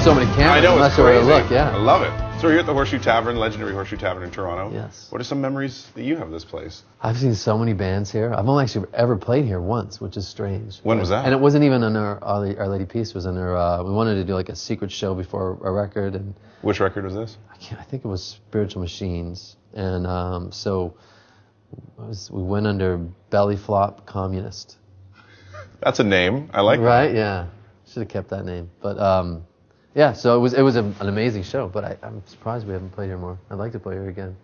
so many cameras. I know, I'm not it's sure where crazy. to look. Yeah. I love it. So you're at the Horseshoe Tavern, legendary Horseshoe Tavern in Toronto. Yes. What are some memories that you have of this place? I've seen so many bands here. I've only actually ever played here once, which is strange. When was that? And it wasn't even on Our Lady Peace. It was on we wanted to do like a secret show before a record. And Which record was this? I think it was Spiritual Machines. And so we went under Belly Flop Communist. That's a name. I like that. Right, yeah. Should have kept that name. But yeah, so it was an amazing show, but I'm surprised we haven't played here more. I'd like to play here again.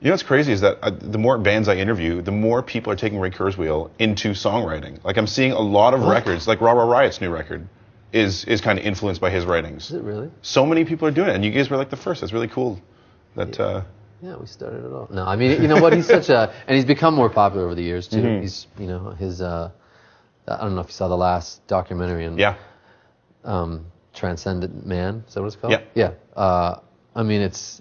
You know what's crazy is that the more bands I interview, the more people are taking Ray Kurzweil into songwriting. Like I'm seeing a lot of records, like Raw Raw Riot's new record is kind of influenced by his writings. Is it really? So many people are doing it, and you guys were like the first. That's really cool. That Yeah, we started it all. No, I mean, you know what? He's such a, and he's become more popular over the years too. Mm-hmm. He's, you know, his, I don't know if you saw the last documentary on, yeah. Transcendent Man. Is that what it's called? Yeah. Yeah. I mean, it's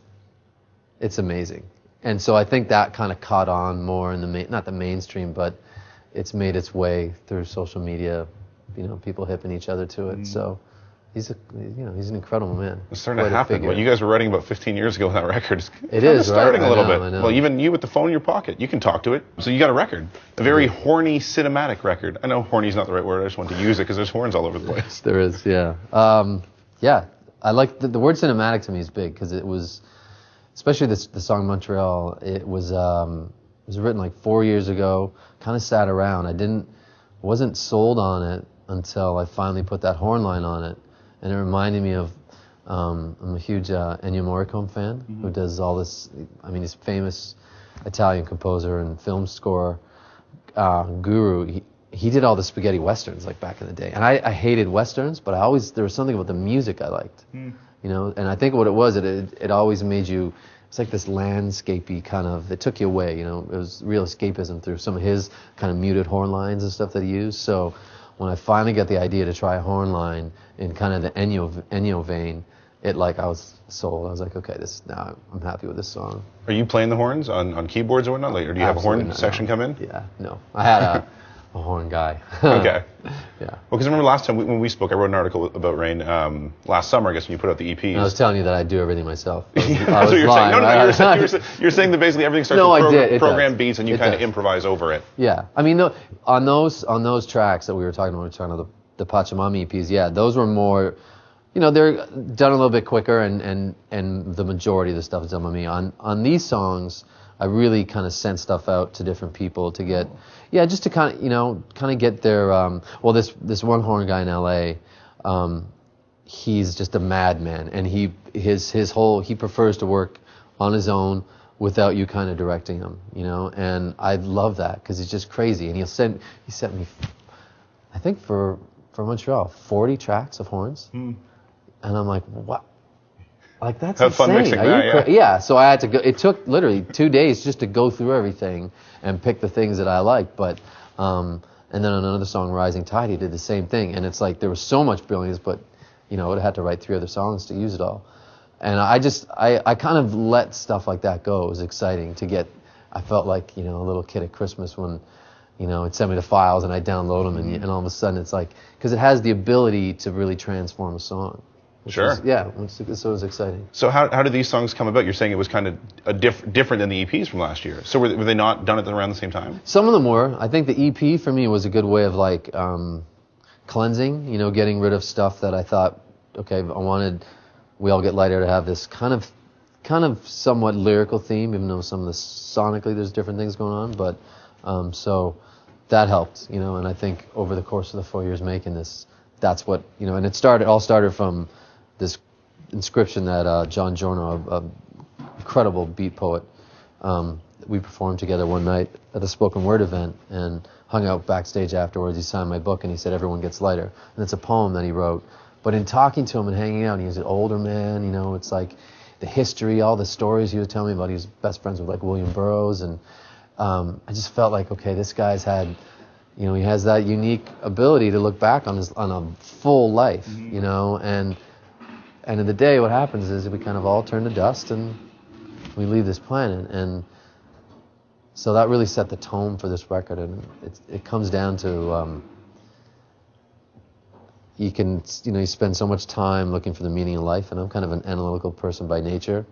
amazing, and so I think that kind of caught on more in the not the mainstream, but it's made its way through social media. You know, people hipping each other to it. So. He's an incredible man. It's starting to happen. What you guys were writing about 15 years ago, that record is starting a little bit. I know. Well, even you with the phone in your pocket, you can talk to it. So you got a record, a very horny cinematic record. I know horny is not the right word. I just wanted to use it because there's horns all over the place. There is, yeah. Yeah, I like the word cinematic to me is big because it was, especially the song Montreal. It was written like 4 years ago. Kind of sat around. Wasn't sold on it until I finally put that horn line on it. And it reminded me of, I'm a huge Ennio Morricone fan, who does all this, I mean, he's a famous Italian composer and film score guru. He did all the spaghetti westerns, like, back in the day. And I hated westerns, but there was something about the music I liked, you know? And I think what it was, it always made you, it's like this landscapey kind of, it took you away, you know? It was real escapism through some of his kind of muted horn lines and stuff that he used. So when I finally got the idea to try a horn line in kind of the Ennio vein, I was sold. I was like, okay, now I'm happy with this song. Are you playing the horns on keyboards or whatnot? Like, or do you have a horn section come in? Yeah, no. I had a horn guy. Okay. Yeah. Well, because I remember last time when we spoke, I wrote an article about Raine last summer, I guess, when you put out the EPs. And I was telling you that I do everything myself. That's what you're saying. No, you're saying that basically everything starts with program beats and you kind of improvise over it. Yeah. I mean, on those tracks that we were talking about, the Pachamama EPs, yeah, those were more, you know, they're done a little bit quicker and the majority of the stuff is done by me. On these songs, I really kind of sent stuff out to different people to get, just to kind of get their, this one horn guy in LA, he's just a madman, and he prefers to work on his own without you kind of directing him, you know, and I love that because he's just crazy, and he sent me, I think for Montreal, 40 tracks of horns, and I'm like, what? Like, that's Have insane. fun mixing that, yeah. So I had to go. It took literally 2 days just to go through everything and pick the things that I liked. But and then on another song, Rising Tide, he did the same thing. And it's like there was so much brilliance, but you know, I would have had to write 3 other songs to use it all. And I kind of let stuff like that go. It was exciting to get. I felt like, you know, a little kid at Christmas when, you know, it'd send me the files and I'd download them, and all of a sudden it's like, because it has the ability to really transform a song. Sure. So it was exciting. So how did these songs come about? You're saying it was kind of different than the EPs from last year. So were they not done at around the same time? Some of them were. I think the EP for me was a good way of like cleansing, you know, getting rid of stuff that I thought, okay, I wanted We All Get Lighter to have this kind of somewhat lyrical theme, even though some of the sonically there's different things going on. But so that helped, you know, and I think over the course of the 4 years making this, that's what, you know, and it all started from this inscription that John Giorno, an incredible beat poet, we performed together one night at a spoken word event and hung out backstage afterwards. He signed my book and he said, "Everyone Gets Lighter." And it's a poem that he wrote. But in talking to him and hanging out, he was an older man, you know, it's like the history, all the stories he was telling me about. He was best friends with like William Burroughs, and I just felt like, okay, this guy's had, you know, he has that unique ability to look back on a full life, you know, and in the day, what happens is we kind of all turn to dust and we leave this planet. And so that really set the tone for this record. And it comes down to, you can, you spend so much time looking for the meaning of life, and I'm kind of an analytical person by nature,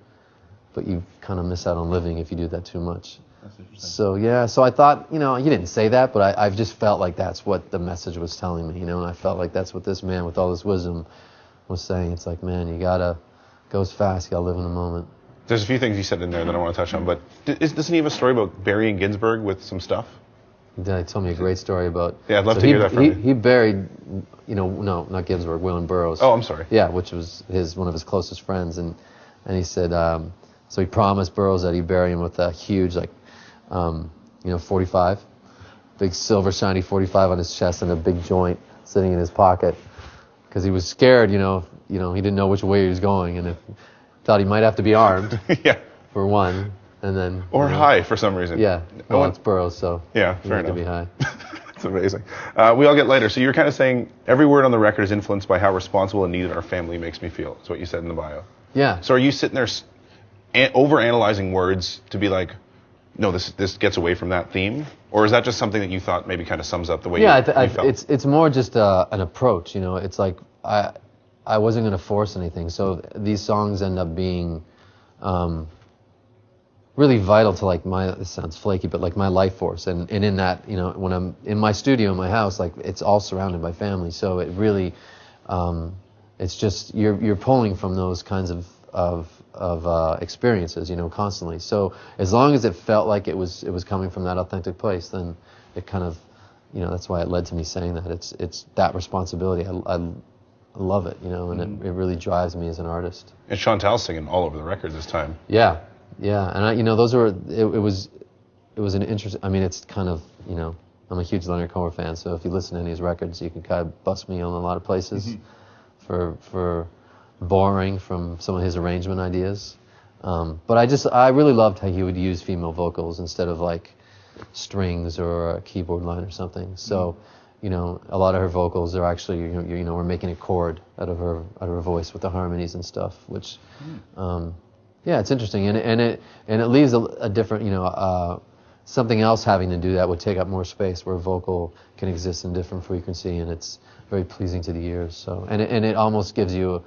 but you kind of miss out on living if you do that too much. That's interesting. So yeah, so I thought, he didn't say that, but I've just felt like that's what the message was telling me, and I felt like that's what this man with all this wisdom was saying. It's like, man, you gotta go as fast, you gotta live in the moment. There's a few things you said in there that I want to touch on, but doesn't he have a story about burying Ginsberg with some stuff? He told me a great story about. Yeah, I'd love to hear that from you. He buried, no, not Ginsberg, William Burroughs. Oh, I'm sorry. Yeah, which was one of his closest friends, and he said, so he promised Burroughs that he'd bury him with a huge, 45, big silver shiny 45 on his chest and a big joint sitting in his pocket, because he was scared, he didn't know which way he was going, and thought he might have to be armed. Yeah. For one. And then, or high for some reason. Yeah, well, it's Burroughs, so yeah, you fair have enough. to be high. It's amazing. We all get lighter. So you're kind of saying every word on the record is influenced by how responsible and needed our family makes me feel. That's what you said in the bio. Yeah. So are you sitting there over-analyzing words to be like, no, this gets away from that theme? Or is that just something that you thought maybe kind of sums up the way you felt? It's more just an approach, It's like I wasn't going to force anything. So these songs end up being really vital to this sounds flaky, but my life force, and in that, when I'm in my studio in my house, it's all surrounded by family, so it really it's just you're pulling from those kinds of experiences, constantly. So as long as it felt like it was coming from that authentic place, then it kind of, that's why it led to me saying that it's that responsibility. I love it, and it really drives me as an artist. And Chantal's singing all over the record this time. Yeah. Yeah, and those were, it was an interesting, it's kind of, I'm a huge Leonard Cohen fan, so if you listen to any of his records, you can kind of bust me on a lot of places for borrowing from some of his arrangement ideas. But I really loved how he would use female vocals instead of strings or a keyboard line or something. So, a lot of her vocals are actually, we're making a chord out of her voice with the harmonies and stuff, which, yeah, it's interesting, and it leaves a different, something else having to do that would take up more space, where vocal can exist in different frequency, and it's very pleasing to the ears. So, and it almost gives you,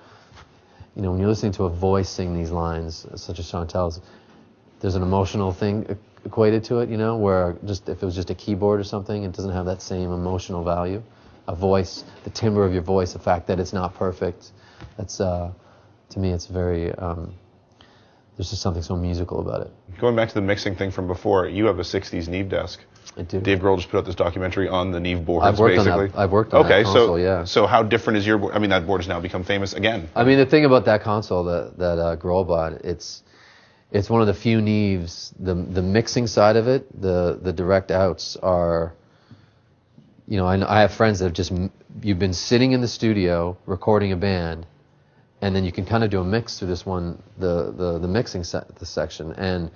when you're listening to a voice sing these lines, such as Chantal's, there's an emotional thing equated to it, where just if it was just a keyboard or something, it doesn't have that same emotional value. A voice, the timbre of your voice, the fact that it's not perfect, that's to me, it's very. There's just something so musical about it. Going back to the mixing thing from before, you have a 60s Neve desk. I do. Dave Grohl just put out this documentary on the Neve boards, I've worked basically. On that. I've worked on that console, yeah. So how different is your board? That board has now become famous again. The thing about that console that Grohl bought, it's one of the few Neves, the mixing side of it, the direct outs are, I have friends that have just, you've been sitting in the studio recording a band, and then you can kind of do a mix through this one, the mixing section, and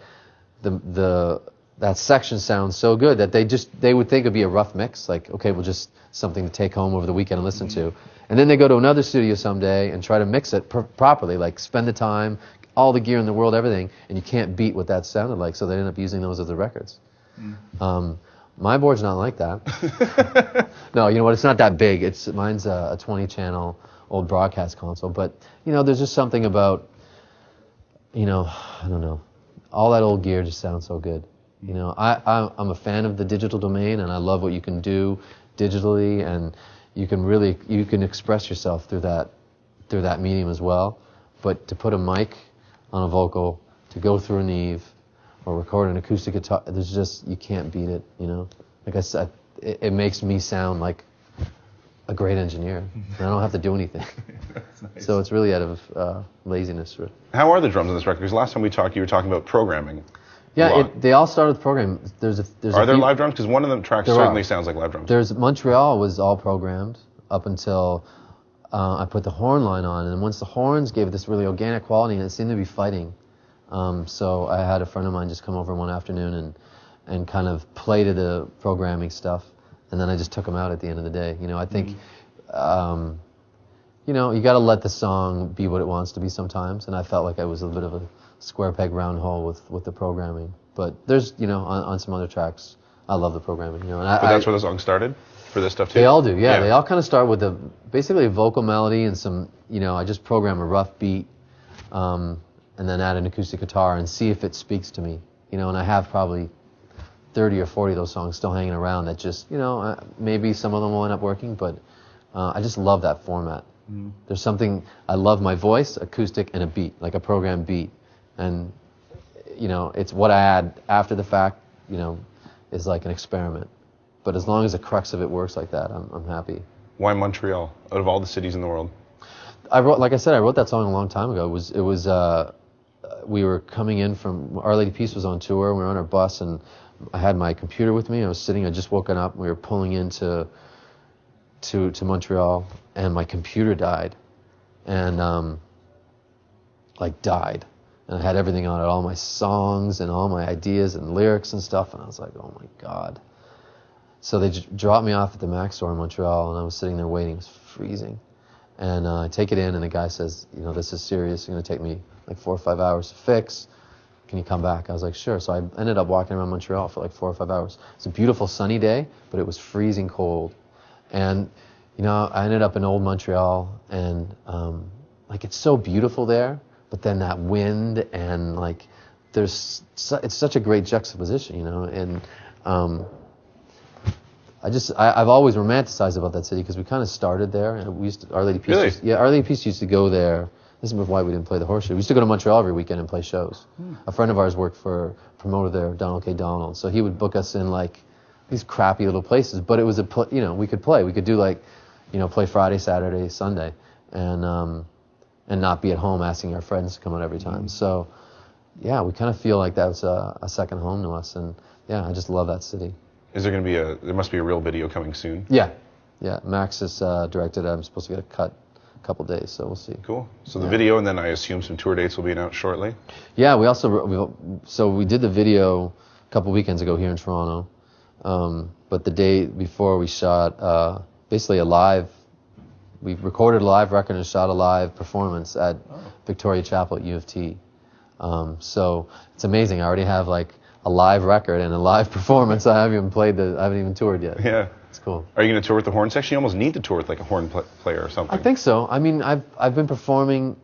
that section sounds so good that they would think it'd be a rough mix, okay, well, just something to take home over the weekend and listen to, and then they go to another studio someday and try to mix it properly, spend the time, all the gear in the world, everything, and you can't beat what that sounded like, so they end up using those as the records. My board's not like that. No, you know what? It's not that big. Mine's a 20-channel old broadcast console, but there's just something about, I don't know, all that old gear just sounds so good. I'm a fan of the digital domain, and I love what you can do digitally, and you can express yourself through that medium as well. But to put a mic on a vocal, to go through a Neve, or record an acoustic guitar, you can't beat it. Like I said, it makes me sound like a great engineer, and I don't have to do anything. That's nice. So it's really out of laziness. How are the drums on this record? Because last time we talked, you were talking about programming. Yeah, they all start with programming. Are there live drums? Because one of the tracks certainly sounds like live drums. Montreal was all programmed up until I put the horn line on, and once the horns gave it this really organic quality, and it seemed to be fighting. So I had a friend of mine just come over one afternoon and kind of play to the programming stuff. And then I just took them out at the end of the day. I think, you got to let the song be what it wants to be sometimes. And I felt like I was a bit of a square peg round hole with the programming. But there's, on some other tracks, I love the programming. But that's where the song started? for this stuff too? They all do, yeah. They all kind of start with basically a vocal melody and some, I just program a rough beat, and then add an acoustic guitar and see if it speaks to me. And I have probably 30 or 40 of those songs still hanging around that just, maybe some of them will end up working, but I just love that format. There's something, I love my voice, acoustic, and a beat, like a programmed beat. And, it's what I add after the fact, is like an experiment. But as long as the crux of it works like that, I'm happy. Why Montreal, out of all the cities in the world? I wrote that song a long time ago. It was we were coming in from, Our Lady Peace was on tour, we were on our bus, and I had my computer with me. I had just woken up, we were pulling into to Montreal, and my computer died. And, died. And I had everything on it, all my songs and all my ideas and lyrics and stuff, and I was like, oh my God. So they dropped me off at the Mac store in Montreal, and I was sitting there waiting. It was freezing. And I take it in, and the guy says, this is serious. It's going to take me like 4 or 5 hours to fix. Can you come back? I was like, sure. So I ended up walking around Montreal for like 4 or 5 hours. It's a beautiful sunny day, but it was freezing cold. And, I ended up in old Montreal, and it's so beautiful there, but then that wind and it's such a great juxtaposition, and I've always romanticized about that city because we kind of started there, and Our Lady Peace. Really? Our Lady Peace used to go there. This is why we didn't play the Horseshoe. We used to go to Montreal every weekend and play shows. A friend of ours worked for a promoter there, Donald K. Donald, so he would book us in these crappy little places, but it was we could play. We could do play Friday, Saturday, Sunday, and not be at home asking our friends to come out every time. So, yeah, we kind of feel like that's a second home to us, and yeah, I just love that city. Is there going to be there must be a real video coming soon? Yeah. Max has directed it. I'm supposed to get a cut a couple days, so we'll see. Cool. So the video, and then I assume some tour dates will be announced shortly? Yeah, we did the video a couple weekends ago here in Toronto, but the day before we shot basically we recorded a live record and shot a live performance at Victoria Chapel at U of T. So it's amazing. I already have a live record and a live performance. I haven't even toured yet. Yeah. It's cool. Are you going to tour with the horn section? You almost need to tour with a horn player or something. I think so. I mean, I've been performing.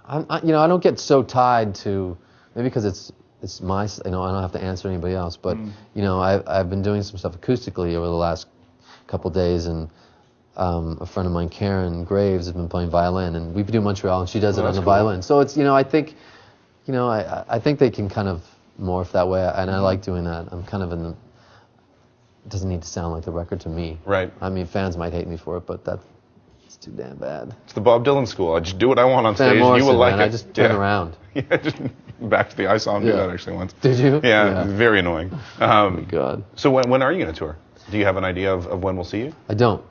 I don't get so tied to, maybe because it's my, I don't have to answer anybody else. But I've been doing some stuff acoustically over the last couple days, and a friend of mine, Karen Graves, has been playing violin, and we do Montreal, and she does it on the violin. So it's I think, I think they can kind of morph that way, and I like doing that. I'm kind of it doesn't need to sound like the record to me. Right. I mean, fans might hate me for it, but it's too damn bad. It's the Bob Dylan school. I just do what I want on stage. Morrison, you will like man, it. I just turn around. Yeah, just back to I saw him do that actually once. Did you? Yeah, very annoying. Oh my God. So when are you going to tour? Do you have an idea of when we'll see you? I don't.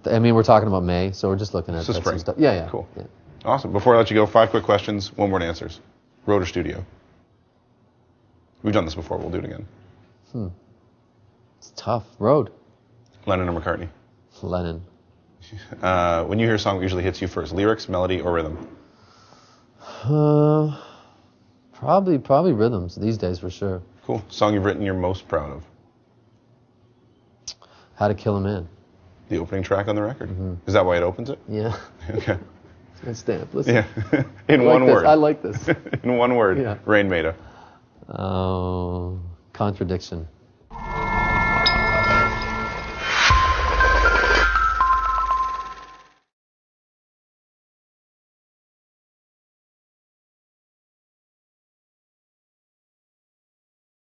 I mean, we're talking about May, so we're just looking at spring. some stuff. Yeah. Cool. Yeah. Awesome. Before I let you go, 5 quick questions, 1 word answers. Road or studio? We've done this before. We'll do it again. It's tough. Road. Lennon or McCartney? Lennon. When you hear a song, what usually hits you first? Lyrics, melody, or rhythm? Probably rhythms these days for sure. Cool. Song you've written you're most proud of? How to Kill a Man. The opening track on the record. Mm-hmm. Is that why it opens it? Yeah. Okay. Good stamp. Listen. Yeah. In one word. I like this. In one word. Yeah. Raine Maida. Contradiction.